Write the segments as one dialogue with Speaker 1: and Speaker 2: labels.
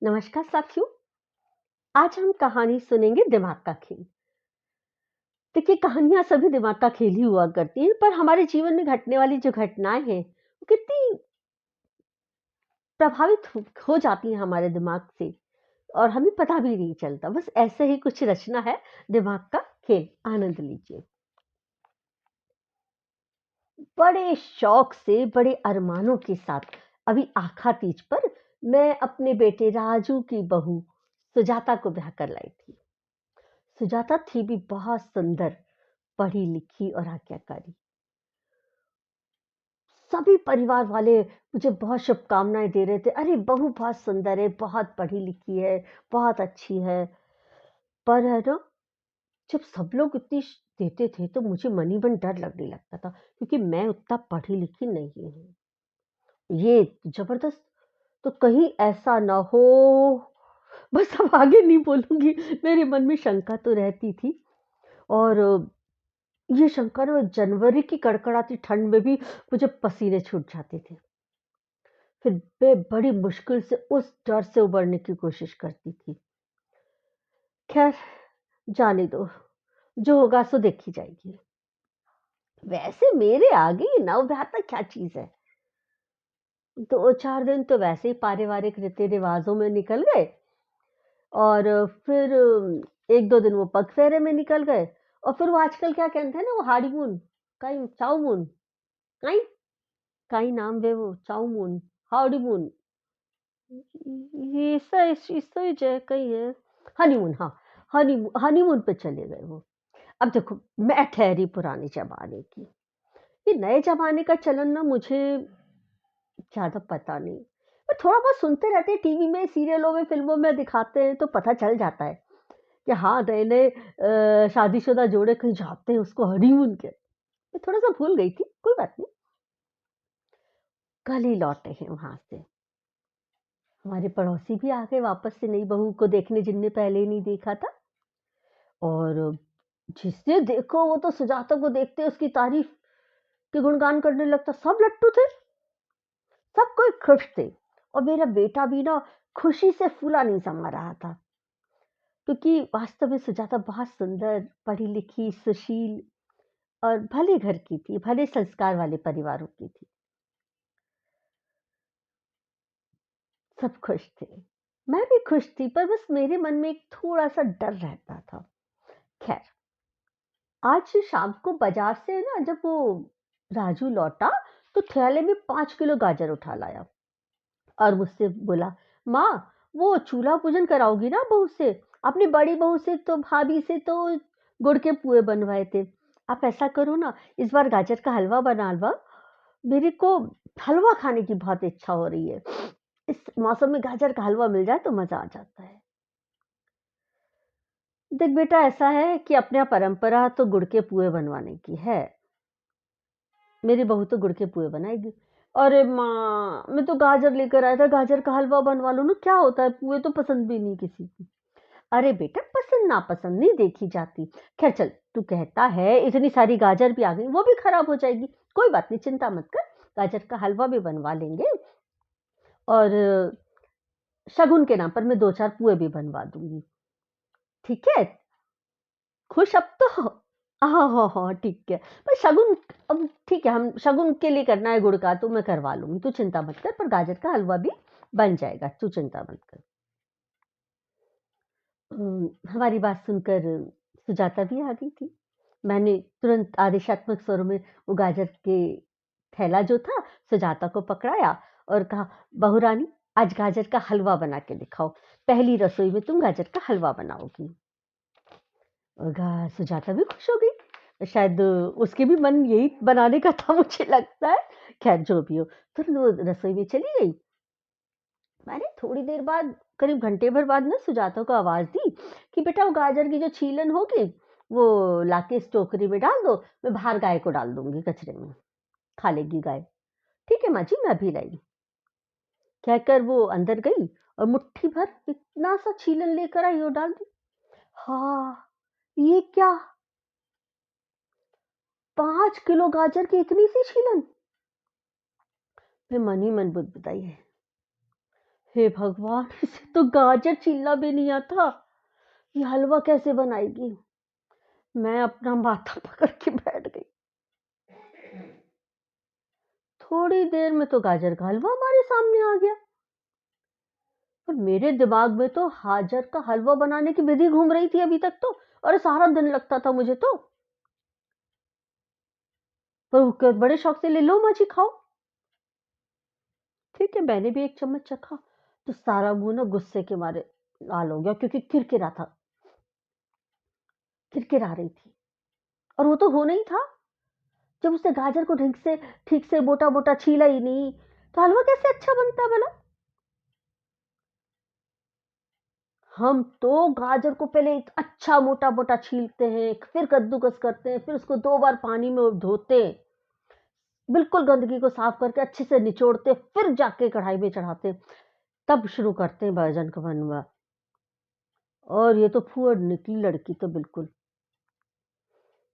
Speaker 1: नमस्कार साथियों। आज हम कहानी सुनेंगे दिमाग का खेल। देखिए, कहानियां सभी दिमाग का खेल ही हुआ करती हैं, पर हमारे जीवन में घटने वाली जो घटनाएं हैं वो कितनी प्रभावित हो जाती हैं हमारे दिमाग से और हमें पता भी नहीं चलता। बस ऐसे ही कुछ रचना है दिमाग का खेल। आनंद लीजिए। बड़े शौक से, बड़े अरमानों के साथ अभी आखा तीज पर मैं अपने बेटे राजू की बहू सुजाता को ब्याह कर लाई थी। सुजाता थी भी बहुत सुंदर, पढ़ी लिखी और आज्ञाकारी। सभी परिवार वाले मुझे बहुत शुभकामनाएं दे रहे थे। अरे, बहू बहुत सुंदर है, बहुत पढ़ी लिखी है, बहुत अच्छी है। पर है ना, जब सब लोग इतनी देते थे तो मुझे मन ही मन डर लगने लगता था, क्योंकि मैं उतना पढ़ी लिखी नहीं हूँ। ये जबरदस्त, तो कहीं ऐसा ना हो। बस अब आगे नहीं बोलूंगी। मेरे मन में शंका तो रहती थी। और ये शंका ना, जनवरी की कड़कड़ाती ठंड में भी मुझे पसीने छूट जाते थे। फिर मैं बड़ी मुश्किल से उस डर से उबरने की कोशिश करती थी। खैर, जाने दो, जो होगा सो देखी जाएगी। वैसे मेरे आगे ये नवविवाहिता क्या चीज है। 2-4 दिन तो वैसे ही पारिवारिक रीति रिवाजों में निकल गए, और फिर 1-2 दिन वो पग फेरे में निकल गए। और फिर वो आजकल क्या कहते हैं ना, वो हार्डीमून, कहीं चाउमून, कहीं कहीं नाम है वो, चाउमून, हार्डीमून, ये सही जगह कहीं है। हनीमून, हाँ। हनीमून पे चले गए वो। अब देखो, मैं ठहरी पुराने जमाने की। ये नए जमाने का चलन ना मुझे ज्यादा पता नहीं। पर थोड़ा बहुत सुनते रहते हैं, टीवी में, सीरियलों में, फिल्मों में दिखाते हैं तो पता चल जाता है कि हाँ, नए नए शादीशुदा जोड़े कहीं जाते हैं, उसको हनीमून के। मैं थोड़ा सा भूल गई थी, कोई बात नहीं। कल ही लौटे हैं वहां से। हमारे पड़ोसी भी आ गए वापस से नई बहू को देखने, जिनने पहले नहीं देखा था। और जिसने देखो वो तो सुजाता को देखते उसकी तारीफ के गुणगान करने लगता। सब लट्टू थे, सब कोई खुश थे। और मेरा बेटा भी ना खुशी से फूला नहीं समा रहा था, क्योंकि वास्तव में सुजाता बहुत सुंदर, पढ़ी लिखी, सुशील और भले घर की थी, भले संस्कार वाले परिवारों की थी। सब खुश थे, मैं भी खुश थी, पर बस मेरे मन में एक थोड़ा सा डर रहता था। खैर, आज शाम को बाजार से ना जब वो राजू लौटा, तो थैले में 5 किलो गाजर उठा लाया और मुझसे बोला, माँ, वो चूल्हा पूजन कराओगी ना बहू से? अपनी बड़ी बहू से तो, भाभी से तो गुड़ के पुए बनवाए थे। आप ऐसा करो ना, इस बार गाजर का हलवा बना लो। मेरे को हलवा खाने की बहुत इच्छा हो रही है। इस मौसम में गाजर का हलवा मिल जाए तो मजा आ जाता है। देख बेटा, ऐसा है कि अपने यहाँ परंपरा तो गुड़ के पुए बनवाने की है। मेरी बहू तो गुड़ के पुए बनाएगी। अरे माँ, मैं तो गाजर लेकर आया था, गाजर का हलवा बनवा लो ना, क्या होता है, पुए तो पसंद भी नहीं किसी की। अरे बेटा, पसंद नापसंद नहीं देखी जाती। खैर चल, तू कहता है, इतनी सारी गाजर भी आ गई, वो भी खराब हो जाएगी। कोई बात नहीं, चिंता मत कर, गाजर का हलवा भी बनवा लेंगे। और शगुन के नाम पर मैं 2-4 पुए भी बनवा दूंगी। ठीक है? खुश अब तो? हाँ हाँ हाँ, ठीक है। पर शगुन, अब ठीक है, हम शगुन के लिए करना है गुड़ का तो मैं करवा लूंगी, तू चिंता मत कर। पर गाजर का हलवा भी बन जाएगा, तू चिंता मत कर। हमारी बात सुनकर सुजाता भी आ गई थी। मैंने तुरंत आदेशात्मक स्वरों में वो गाजर के थैला जो था, सुजाता को पकड़ाया और कहा, बहू रानी, आज गाजर का हलवा बना के दिखाओ। पहली रसोई में तुम गाजर का हलवा बनाओगी। सुजाता भी खुश हो गई। शायद उसके भी मन यही बनाने का था, मुझे लगता है। खैर, जो भी हो, तुरंत वो रसोई में चली गई। मैंने थोड़ी देर बाद, करीब घंटे भर बाद ना, सुजाता को आवाज दी कि बेटा, वो गाजर की जो छीलन होगी वो लाके इस टोकरी में डाल दो, मैं बाहर गाय को डाल दूंगी कचरे में, खा लेगी गाय। ठीक है माँ जी, मैं अभी लाई। कहकर वो अंदर गई और मुट्ठी भर इतना सा छीलन लेकर आई और डाल दी। हाँ, ये क्या, 5 किलो गाजर की इतनी सी छीलन! मैं मन ही मन बुदबुदाई है। हे भगवान, इसे तो गाजर छीलना भी नहीं आता, ये हलवा कैसे बनाएगी। मैं अपना माथा पकड़ के बैठ गई। थोड़ी देर में तो गाजर का हलवा हमारे सामने आ गया, पर मेरे दिमाग में तो गाजर का हलवा बनाने की विधि घूम रही थी अभी तक तो, और सारा दिन लगता था मुझे तो। पर वो बड़े शौक से, ले लो माँ जी खाओ। ठीक है, मैंने भी एक चम्मच चखा तो सारा मुंह ना गुस्से के मारे लाल हो गया, क्योंकि किरकिरा था, किरकिरा रही थी। और वो तो होना ही था, जब उसने गाजर को ठीक से मोटा मोटा छीला ही नहीं, तो हलवा कैसे अच्छा बनता भला। हम तो गाजर को पहले अच्छा मोटा मोटा छीलते हैं, फिर कद्दूकस करते हैं, फिर उसको 2 बार पानी में धोते हैं, बिल्कुल गंदगी को साफ करके अच्छे से निचोड़ते, फिर जाके कढ़ाई में चढ़ाते, तब शुरू करते हैं बैगन का बनवा। और ये तो फुअर निकली लड़की तो बिल्कुल।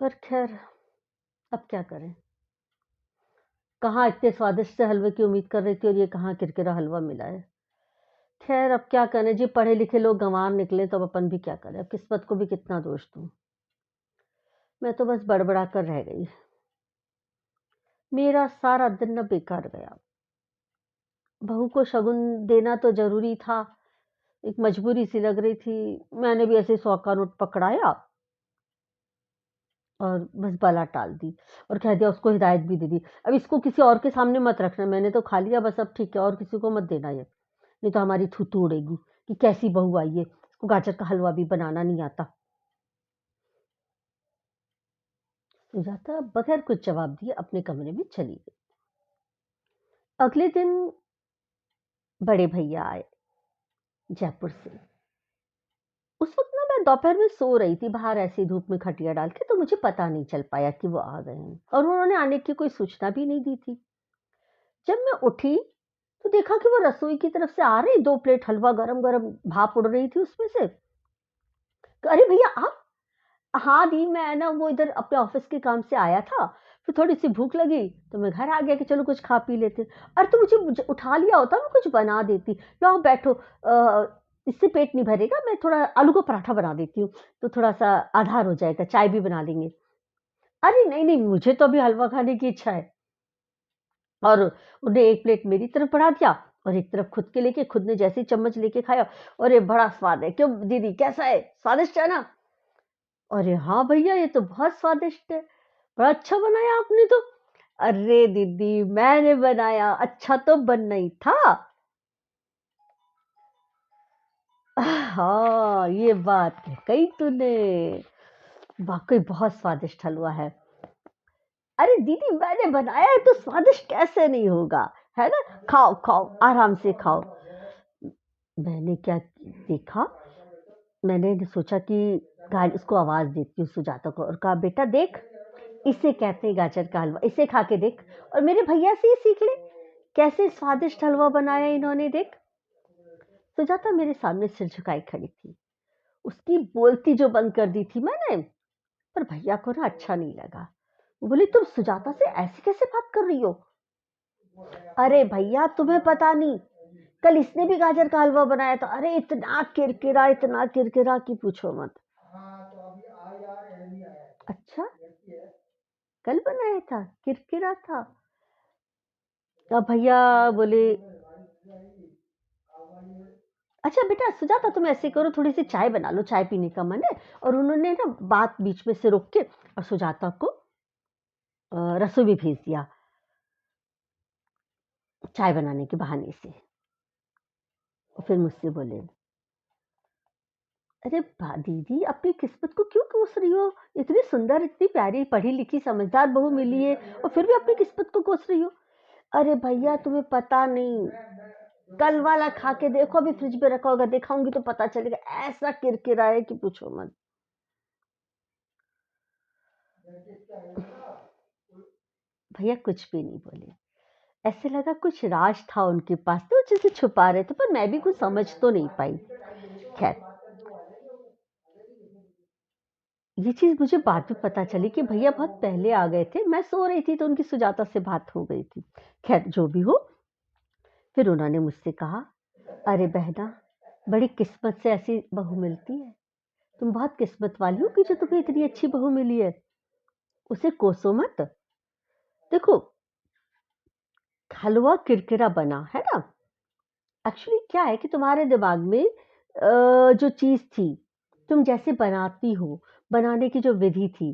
Speaker 1: पर खैर, अब क्या करें, कहाँ इतने स्वादिष्ट से हलवे की उम्मीद कर रही थी, और ये कहाँ किरकिरा हलवा मिला है। खैर, अब क्या करें जी, पढ़े लिखे लोग गंवार निकले, तो अब अपन भी क्या करें, अब किस्मत को भी कितना दोष दूं। मैं तो बस बड़बड़ा कर रह गई। मेरा सारा दिन न बेकार गया। बहू को शगुन देना तो जरूरी था, एक मजबूरी सी लग रही थी। मैंने भी ऐसे 100 का नोट पकड़ाया और बस बाला टाल दी, और कह दिया, उसको हिदायत भी दे दी, अब इसको किसी और के सामने मत रखना, मैंने तो खा लिया बस, अब ठीक है, और किसी को मत देना ये, नहीं तो हमारी थूथू उड़ेगी कि कैसी बहू आई है, इसको गाजर का हलवा भी बनाना नहीं आता। सुजाता बगैर कुछ जवाब दिए अपने कमरे में चली गई। अगले दिन बड़े भैया आए जयपुर से। उस वक्त ना मैं दोपहर में सो रही थी बाहर ऐसी धूप में खटिया डाल के, तो मुझे पता नहीं चल पाया कि वो आ गए हैं, और उन्होंने आने की कोई सूचना भी नहीं दी थी। जब मैं उठी तो देखा कि वो रसोई की तरफ से आ रही, 2 प्लेट हलवा गरम गरम भाप उड़ रही थी उसमें से। अरे भैया आप। हाँ दी, मैं ना वो इधर अपने ऑफिस के काम से आया था, फिर थोड़ी सी भूख लगी तो मैं घर आ गया कि चलो कुछ खा पी लेते। अरे तो मुझे उठा लिया होता, मैं कुछ बना देती। लो बैठो, इससे पेट नहीं भरेगा, मैं थोड़ा आलू का पराठा बना देती हूँ, तो थोड़ा सा आधार हो जाएगा, चाय भी बना लेंगे। अरे नहीं नहीं, मुझे तो अभी हलवा खाने की इच्छा है। और उन्हें 1 प्लेट मेरी तरफ बढ़ा दिया, और एक तरफ खुद के लेके, खुद ने जैसे ही चम्मच लेके खाया, और ये बड़ा स्वाद है, क्यों दीदी कैसा है, स्वादिष्ट है ना। अरे हाँ भैया, ये तो बहुत स्वादिष्ट है, बड़ा अच्छा बनाया आपने तो। अरे दीदी, मैंने बनाया, अच्छा तो बनना ही था। हाँ, ये बात कही तूने, वाकई बहुत स्वादिष्ट हलवा है। अरे दीदी, मैंने बनाया है तो स्वादिष्ट कैसे नहीं होगा, है ना। खाओ खाओ, आराम से खाओ। मैंने क्या देखा, मैंने सोचा कि उसको आवाज देती हूँ सुजाता को, और कहा, बेटा देख, इसे कहते हैं गाजर का हलवा, इसे खा के देख, और मेरे भैया से ही सीख ले, कैसे स्वादिष्ट हलवा बनाया इन्होंने, देख। सुजाता मेरे सामने सिर झुकाए खड़ी थी, उसकी बोलती जो बंद कर दी थी मैंने। पर भैया को ना अच्छा नहीं लगा, वो बोली, तुम सुजाता से ऐसे कैसे बात कर रही हो। अरे भैया, तुम्हें पता नहीं, कल इसने भी गाजर का हलवा बनाया था, अरे इतना किरकिरा कि पूछो मत। अच्छा, कल बनाया था, किरकिरा था। तब भैया बोले, अच्छा बेटा सुजाता, तुम ऐसे करो, थोड़ी सी चाय बना लो, चाय पीने का मन है। और उन्होंने ना बात बीच में से रोक के और सुजाता को रसोई में भेज दिया, चाय बनाने के बहाने से। और फिर मुझसे बोले, अरे दीदी, अपनी किस्मत को क्यों कोस रही हो, इतनी सुंदर, इतनी प्यारी, पढ़ी लिखी, समझदार बहू मिली है, और फिर भी अपनी किस्मत को कोस रही हो। अरे भैया, तुम्हें पता नहीं, कल वाला खा के देखो, अभी फ्रिज में रखा होगा, दिखाऊंगी तो पता चलेगा, ऐसा किरकिरा है कि पूछो मत। भैया कुछ भी नहीं बोले, ऐसे लगा कुछ राज था उनके पास, तो जिसे छुपा रहे थे, पर मैं भी कुछ समझ तो नहीं पाई। खैर, ये चीज मुझे बाद में पता चली कि भैया बहुत पहले आ गए थे, मैं सो रही थी तो उनकी सुजाता से बात हो गई थी। खैर जो भी हो, फिर उन्होंने मुझसे कहा, अरे बहना, बड़ी किस्मत से ऐसी बहू मिलती है। तुम बहुत किस्मत वाली हो कि जो तुम्हें इतनी अच्छी बहू मिली है। उसे कोसो मत। देखो, हलवा किरकिरा बना है ना। एक्चुअली क्या है कि तुम्हारे दिमाग में जो चीज थी, तुम जैसे बनाती हो, बनाने की जो विधि थी,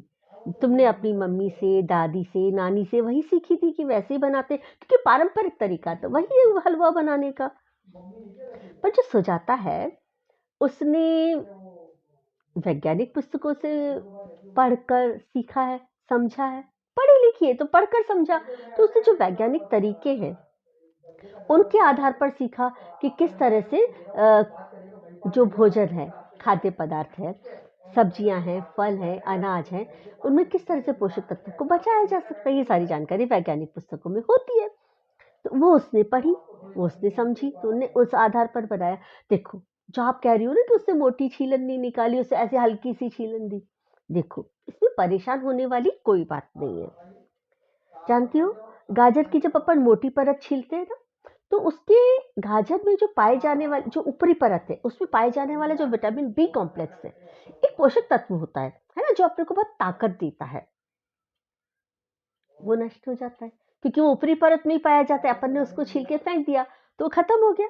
Speaker 1: तुमने अपनी मम्मी से, दादी से, नानी से वही सीखी थी कि वैसे ही बनाते, क्योंकि पारंपरिक तरीका तो वही है हलवा बनाने का। पर जो सुजाता है, उसने वैज्ञानिक पुस्तकों से पढ़कर सीखा है, समझा है। पढ़ी लिखी है तो पढ़कर समझा। तो उसने जो वैज्ञानिक तरीके हैं, उनके आधार पर सीखा कि किस तरह से जो भोजन है, खाद्य पदार्थ है, सब्जियां हैं, फल हैं, अनाज हैं, उनमें किस तरह से पोषक तत्वों को बचाया जा सकता है। ये सारी जानकारी वैज्ञानिक पुस्तकों में होती है। तो वो उसने पढ़ी, वो उसने समझी, तो उन्हें उस आधार पर बनाया। देखो, जो आप कह रही हो ना कि उससे मोटी छीलन नहीं निकाली, उससे ऐसे हल्की सी छीलन दी, देखो इसमें परेशान होने वाली कोई बात नहीं है। जानती हो, गाजर की जब अपन मोटी परत छीलते हैं ना, तो उसके गाजर में जो पाए जाने वाले जो ऊपरी परत है, उसमें पाए जाने वाला जो विटामिन बी कॉम्प्लेक्स है, एक पोषक तत्व होता है ना, जो अपने को बहुत ताकत देता है, वो नष्ट हो जाता है, क्योंकि वो ऊपरी परत में ही पाया जाता है। अपन ने उसको छील के फेंक दिया तो वो खत्म हो गया।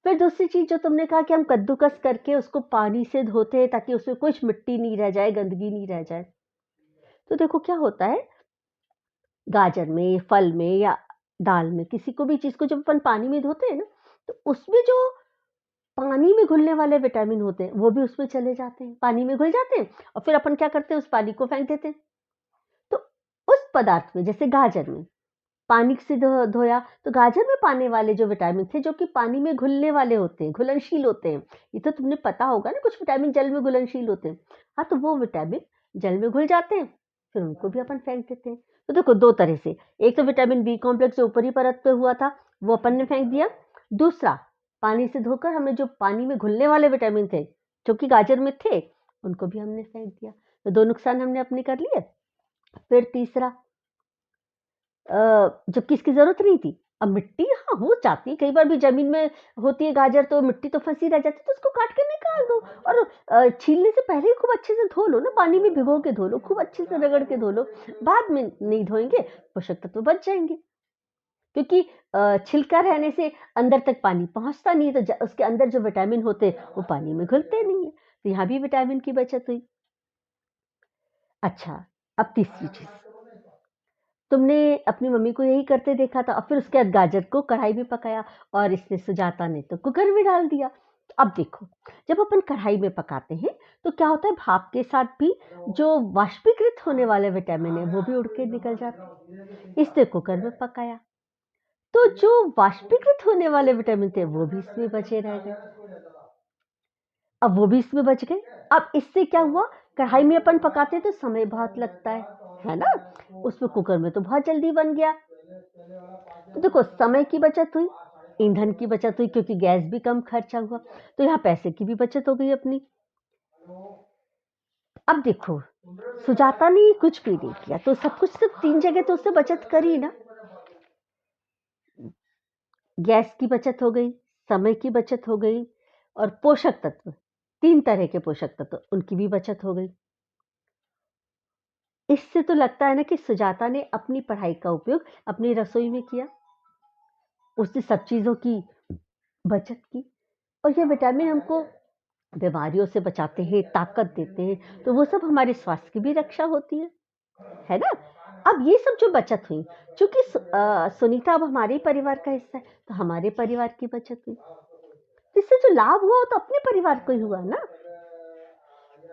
Speaker 1: फिर दूसरी चीज जो तुमने कहा कि हम कद्दूकस करके उसको पानी से धोते हैं ताकि उसमें कुछ मिट्टी नहीं रह जाए, गंदगी नहीं रह जाए। तो देखो क्या होता है, गाजर में, फल में या दाल में, किसी को भी चीज को जब अपन पानी में धोते हैं ना, तो उसमें जो पानी में घुलने वाले विटामिन होते हैं, वो भी उसमें चले जाते हैं, पानी में घुल जाते हैं, और फिर अपन क्या करते हैं, उस पानी को फेंक देते हैं। तो उस पदार्थ में, जैसे गाजर में पानी से धोया, तो गाजर में पाने वाले जो विटामिन थे, जो कि पानी में घुलने वाले होते हैं, घुलनशील होते हैं। ये तो तुमने पता होगा ना, कुछ विटामिन जल में घुलनशील होते हैं। हाँ, तो वो विटामिन जल में घुल जाते हैं, फिर उनको भी अपन फेंक देते हैं। तो देखो, दो तरह से, एक तो विटामिन बी कॉम्प्लेक्स जो ऊपरी परत पे हुआ था, वो अपन ने फेंक दिया। दूसरा, पानी से धोकर हमने जो पानी में घुलने वाले विटामिन थे, जो कि गाजर में थे, उनको भी हमने फेंक दिया। तो दो नुकसान हमने अपने कर लिए। फिर तीसरा, जबकि इसकी ज़रूरत नहीं थी। अब मिट्टी हाँ, हो जाती है, कई बार भी ज़मीन में होती है गाजर, तो मिट्टी तो फँसी रह जाती है, तो उसको काट के निकाल दो। और छीलने से पहले ही खूब अच्छे से धो लो ना, पानी में भिगो के धो लो, खूब अच्छे से रगड़ के धो लो। बाद में नहीं धोएँगे, पोषक तत्व बच जाएँगे। क्योंकि छिलका रहने से अंदर तक पानी पहुँचता नहीं है, तो ज उसके अंदर जो विटामिन होते हैं, वो पानी में घुलते नहीं हैं। तो यहाँ भी विटामिन की बचत हुई। अच्छा, अब तीसरी चीज़, तुमने अपनी मम्मी को यही करते देखा था, और फिर उसके बाद गाजर को कढ़ाई में पकाया, और इसने सुजाता ने तो कुकर में डाल दिया। तो अब देखो, जब अपन कढ़ाई में पकाते हैं, तो क्या होता है, भाप के साथ भी जो वाष्पीकृत होने वाले विटामिन है, वो भी उड़ के निकल जाते हैं। इसने कुकर में पकाया, तो जो वाष्पीकृत होने वाले विटामिन थे, वो भी इसमें बचे रह गए। अब वो भी इसमें बच गए। अब इससे क्या हुआ, कढ़ाई में अपन पकाते हैं तो समय बहुत लगता है ना? उसमें कुकर में तो बहुत जल्दी बन गया। तो देखो, समय की बचत हुई, ईंधन की बचत हुई, क्योंकि गैस भी कम खर्चा हुआ, तो यहाँ पैसे की भी बचत हो गई अपनी। अब देखो, सुजाता ने कुछ भी नहीं किया, तो सब कुछ सिर्फ 3 जगह तो उसने बचत करी ना। गैस की बचत हो गई, समय की बचत हो गई, और पोषक तत्व, 3 तरह के पोषक तत्व, उनकी भी बचत हो गई। इससे तो लगता है ना कि सुजाता ने अपनी पढ़ाई का उपयोग अपनी रसोई में किया। उसने सब चीज़ों की बचत की, और ये विटामिन हमको बीमारियों से बचाते हैं, ताकत देते हैं, तो वो सब हमारे स्वास्थ्य की भी रक्षा होती है ना? अब ये सब जो बचत हुई, चूँकि सुनीता अब हमारे ही परिवार का हिस्सा है, तो हमारे परिवार की बचत हुई। तो इससे जो लाभ हुआ, वो तो अपने परिवार को ही हुआ ना।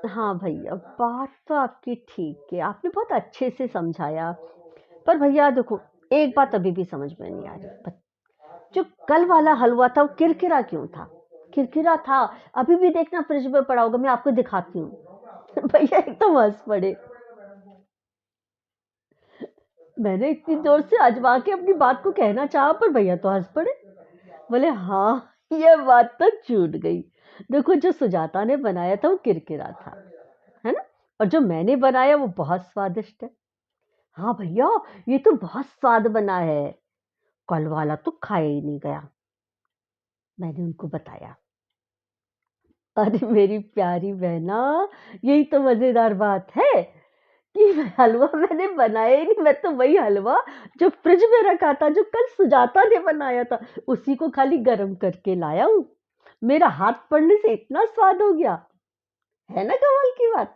Speaker 1: हाँ भैया, बात तो आपकी ठीक है, आपने बहुत अच्छे से समझाया। पर भैया देखो, एक बात अभी भी समझ में नहीं आ रही, जो कल वाला हलवा था, वो किरकिरा क्यों था? किरकिरा था, अभी भी देखना फ्रिज में पड़ा होगा, मैं आपको दिखाती हूँ। भैया एकदम हंस पड़े। मैंने इतनी जोर से अजमा के अपनी बात को कहना चाहा, पर भैया तो हंस पड़े। बोले हाँ, ये बात तो छूट गई। देखो, जो सुजाता ने बनाया था वो किरकिरा था, है ना? और जो मैंने बनाया वो बहुत स्वादिष्ट है। हाँ भैया, ये तो बहुत स्वाद बना है, कल वाला तो खाया ही नहीं गया। मैंने उनको बताया। अरे मेरी प्यारी बहना, यही तो मज़ेदार बात है कि हलवा मैंने बनाया ही नहीं, मैं तो वही हलवा जो फ्रिज में रखा था, जो कल सुजाता ने बनाया था, उसी को खाली गरम करके लाया हूँ। मेरा हाथ पड़ने से इतना स्वाद हो गया, है ना कमाल की बात?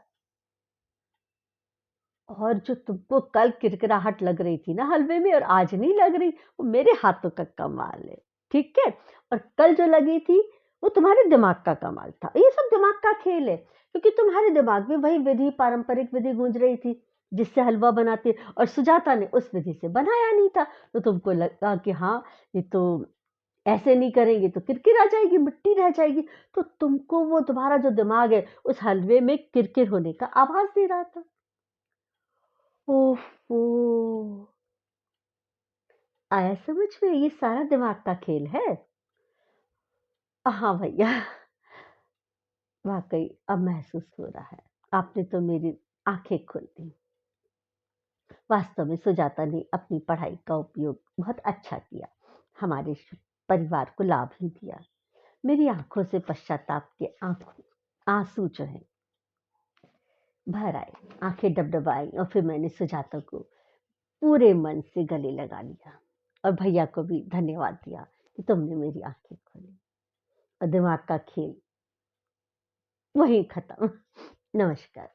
Speaker 1: और जो तुमको कल किरकिराहट लग रही थी ना हलवे में और आज नहीं लग रही, वो मेरे हाथों का कमाल है, ठीक है? और कल जो लगी थी, वो तुम्हारे दिमाग का कमाल था। ये सब दिमाग का खेल है, क्योंकि तुम्हारे दिमाग में वही विधि, पारंपरिक विधि गूंज रही थी, जिससे हलवा बनाते, और सुजाता ने उस विधि से बनाया नहीं था, तो तुमको लगा कि हाँ, ये तो ऐसे नहीं करेंगे तो किरकिर आ जाएगी, मिट्टी रह जाएगी, तो तुमको वो तुम्हारा जो दिमाग है, उस हलवे में किरकिर होने का आभास दे रहा था। ओफ़ो! आया समझ में, ये सारा दिमाग का खेल है? हाँ भैया, वाक़ई अब महसूस हो रहा है। आपने तो मेरी आँखें खोल दी। वास्तव में सुजाता ने अपनी पढ़ाई का उपयोग बहुत अच्छा किया। हमारे परिवार को लाभ ही दिया। मेरी आँखों से पश्चाताप के आँसू जो हैं भर आए। आँखें डबडबाई और फिर मैंने सुजाता को पूरे मन से गले लगा लिया और भैया को भी धन्यवाद दिया कि तुमने मेरी आँखें खोली। और दिमाग का खेल वहीं खत्म। नमस्कार।